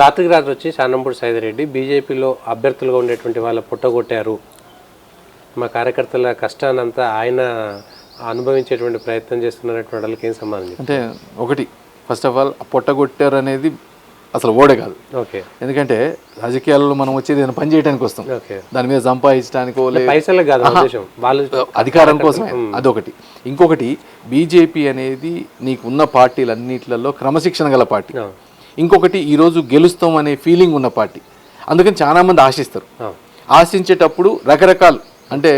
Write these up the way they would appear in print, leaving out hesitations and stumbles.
రాత్రికి రాత్రి వచ్చి శానంపూడి సైదిరెడ్డి బీజేపీలో అభ్యర్థులుగా ఉండేటువంటి వాళ్ళ పుట్టగొట్టారు, మా కార్యకర్తల కష్టానంతా ఆయన అనుభవించేటువంటి ప్రయత్నం చేస్తున్నటువంటి వాళ్ళకి ఏం సంబంధం? అంటే ఒకటి ఫస్ట్ ఆఫ్ ఆల్ పొట్టగొట్టారు అనేది అసలు ఓడే కాదు. ఓకే, ఎందుకంటే రాజకీయాల్లో మనం వచ్చేది ఏదైనా పని చేయడానికి వస్తాం, దాని మీద సంపాదించడానికో పైసలు కాదు వాళ్ళు అధికారం కోసం, అదొకటి. ఇంకొకటి బీజేపీ అనేది నీకు ఉన్న పార్టీలన్నిట్లలో క్రమశిక్షణ గల పార్టీ. ఇంకొకటి ఈరోజు గెలుస్తాం అనే ఫీలింగ్ ఉన్న పార్టీ. అందుకని చాలామంది ఆశిస్తారు. ఆశించేటప్పుడు రకరకాలు అంటే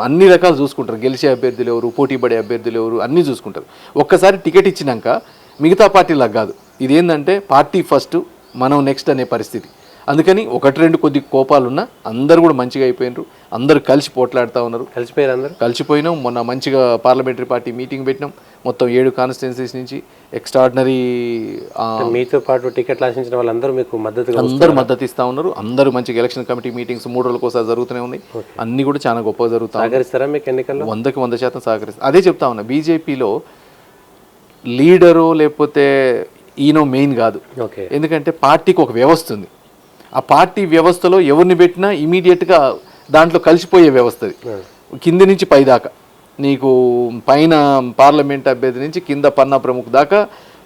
అన్ని రకాలు చూసుకుంటారు. గెలిచే అభ్యర్థులు ఎవరు, పోటీ పడే అభ్యర్థులు ఎవరు, అన్నీ చూసుకుంటారు. ఒక్కసారి టికెట్ ఇచ్చినాక మిగతా పార్టీలకు కాదు, ఇదేంటంటే పార్టీ ఫస్ట్ మనం నెక్స్ట్ అనే పరిస్థితి. అందుకని ఒకటి రెండు కొద్ది కోపాలున్నా అందరూ కూడా మంచిగా అయిపోయినారు. అందరూ కలిసి పోట్లాడుతూ ఉన్నారు. కలిసిపోయినాం. మొన్న మంచిగా పార్లమెంటరీ పార్టీ మీటింగ్ పెట్టినాం. మొత్తం 7 కాన్స్టిట్యున్సీస్ నుంచి ఎక్స్ట్రాడినరీ మీతో పాటు టికెట్లు ఆశించిన వాళ్ళందరూ మీకు మద్దతు ఇస్తూ ఉన్నారు. అందరూ మంచిగా ఎలక్షన్ కమిటీ మీటింగ్స్ 3 రోజులకోసారి జరుగుతూనే ఉన్నాయి. అన్నీ కూడా చాలా గొప్పగా జరుగుతాయి. సహకరిస్తారా మీకు ఎన్నికల్లో? 100కి 100% సహకరిస్తారు. అదే చెప్తా ఉన్నా, బీజేపీలో లీడరు లేకపోతే ఈయనో మెయిన్ కాదు. ఎందుకంటే పార్టీకి ఒక వ్యవస్థ ఉంది. ఆ పార్టీ వ్యవస్థలో ఎవరిని పెట్టినా ఇమీడియట్గా దాంట్లో కలిసిపోయే వ్యవస్థది. కింది నుంచి పై దాకా, నీకు పైన పార్లమెంట్ అభ్యర్థి నుంచి కింద పన్నా ప్రముఖ దాకా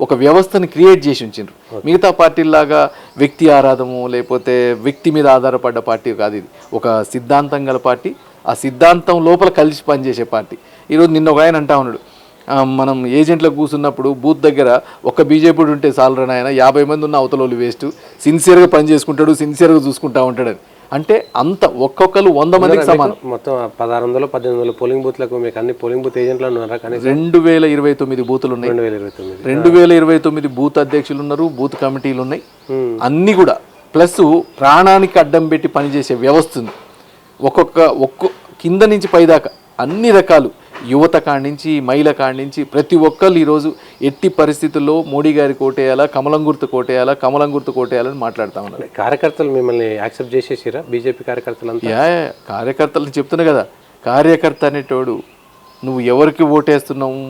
ఒక వ్యవస్థని క్రియేట్ చేసి ఉంచిండ్రు. మిగతా పార్టీలాగా వ్యక్తి ఆరాధము లేకపోతే వ్యక్తి మీద ఆధారపడ్డ పార్టీ కాదు. ఇది ఒక సిద్ధాంతం గల పార్టీ. ఆ సిద్ధాంతం లోపల కలిసి పనిచేసే పార్టీ. ఈరోజు నిన్న ఒక ఆయన అంటా ఉన్నాడు, మనం ఏజెంట్లకు కూర్చున్నప్పుడు బూత్ దగ్గర ఒక బీజేపీ ఉంటే చాలరని, ఆయన 50 మంది ఉన్న అవతలోళ్ళు వేస్ట్, సిన్సియర్గా పని చేసుకుంటాడు, సిన్సియర్గా చూసుకుంటా ఉంటాడని. అంటే అంత ఒక్కొక్కరు 100 మందికి సమానం. మొత్తం 1600-1800 పోలింగ్ బూత్లకు మీకు అన్ని పోలింగ్ బూత్ ఏజెంట్లు ఉన్నారా? 2029 బూతులు ఉన్నాయి. 2029 బూత్ అధ్యక్షులు ఉన్నారు, బూత్ కమిటీలు ఉన్నాయి. అన్నీ కూడా ప్లస్ ప్రాణానికి అడ్డం పెట్టి పనిచేసే వ్యవస్థ ఉంది. ఒక్కొక్క కింద నుంచి పైదాకా అన్ని రకాలు, యువత కాడి నుంచి మహిళ కాడి నుంచి ప్రతి ఒక్కళ్ళు ఈరోజు ఎట్టి పరిస్థితుల్లో మోడీ గారి కోటేయాలా, కమలం గుర్తు కోటేయాలని మాట్లాడుతూ ఉన్నారు. కార్యకర్తలు మిమ్మల్ని యాక్సెప్ట్ చేసేసిరా? బీజేపీ కార్యకర్తలు కార్యకర్తలు చెప్తున్నా కదా, కార్యకర్త అనేటోడు నువ్వు ఎవరికి ఓటేస్తున్నావు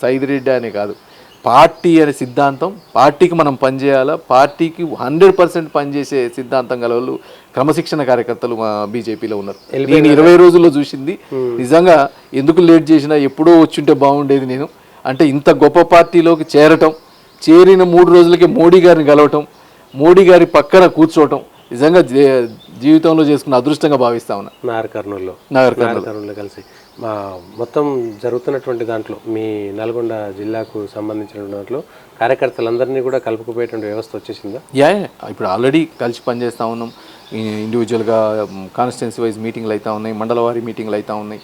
సైదిరెడ్డి అనే కాదు, పార్టీ అనే సిద్ధాంతం, పార్టీకి మనం పనిచేయాలా, పార్టీకి 100% పనిచేసే సిద్ధాంతం గల వాళ్ళు క్రమశిక్షణ కార్యకర్తలు మా బీజేపీలో ఉన్నారు. నేను 20 రోజుల్లో చూసింది నిజంగా. ఎందుకు లేట్ చేసినా ఎప్పుడో వచ్చుంటే బాగుండేది నేను. అంటే ఇంత గొప్ప పార్టీలోకి చేరిన 3 రోజులకే మోడీ గారిని కలవటం, మోడీ గారి పక్కన కూర్చోవటం నిజంగా జీవితంలో చేసుకున్న అదృష్టంగా భావిస్తా ఉన్నా. నాగర్ కర్నూలులో కలిసి మొత్తం జరుగుతున్నటువంటి దాంట్లో మీ నల్గొండ జిల్లాకు సంబంధించిన దాంట్లో కార్యకర్తలందరినీ కూడా కలుపుకుపోయేటువంటి వ్యవస్థ వచ్చేసిందా? ఇప్పుడు ఆల్రెడీ కలిసి పనిచేస్తూ ఉన్నాం. ఇండివిజువల్గా కాన్స్టిట్యున్సీ వైజ్ మీటింగ్లు అవుతూ ఉన్నాయి, మండల వారీ మీటింగ్లు అవుతూ ఉన్నాయి.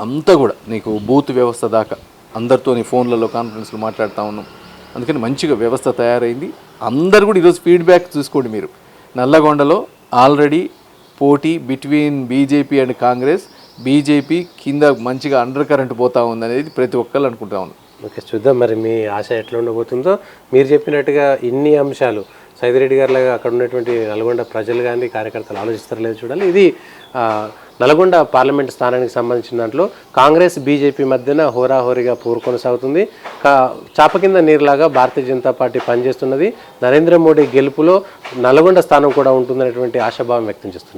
అంతా కూడా నీకు బూత్ వ్యవస్థ దాకా అందరితో ఫోన్లలో కాన్ఫరెన్స్లు మాట్లాడుతూ ఉన్నాం. అందుకని మంచిగా వ్యవస్థ తయారైంది. అందరు కూడా ఈరోజు ఫీడ్బ్యాక్ చూసుకోండి మీరు. నల్లగొండలో ఆల్రెడీ పోటీ between BJP and Congress, BJP కింద మంచిగా అండర్ కరెంట్ పోతా ఉంది అనేది ప్రతి ఒక్కళ్ళు అనుకుంటా ఉన్నారు. ఓకే, చూద్దాం మరి మీ ఆశ ఎట్లా ఉండబోతుందో. మీరు చెప్పినట్టుగా ఇన్ని అంశాలు సైదిరెడ్డి గారిలాగా అక్కడ ఉన్నటువంటి నల్గొండ ప్రజలు కానీ కార్యకర్తలు ఆలోచిస్తారు లేదు చూడాలి. ఇది నల్గొండ పార్లమెంట్ స్థానానికి సంబంధించిన దాంట్లో కాంగ్రెస్ బీజేపీ మధ్యన హోరాహోరీగా పోరు కొనసాగుతుంది. చాప కింద నీరులాగా భారతీయ జనతా పార్టీ పనిచేస్తున్నది. నరేంద్ర మోడీ గెలుపులో నల్గొండ స్థానం కూడా ఉంటుందనేటువంటి ఆశాభావం వ్యక్తం చేస్తున్నారు.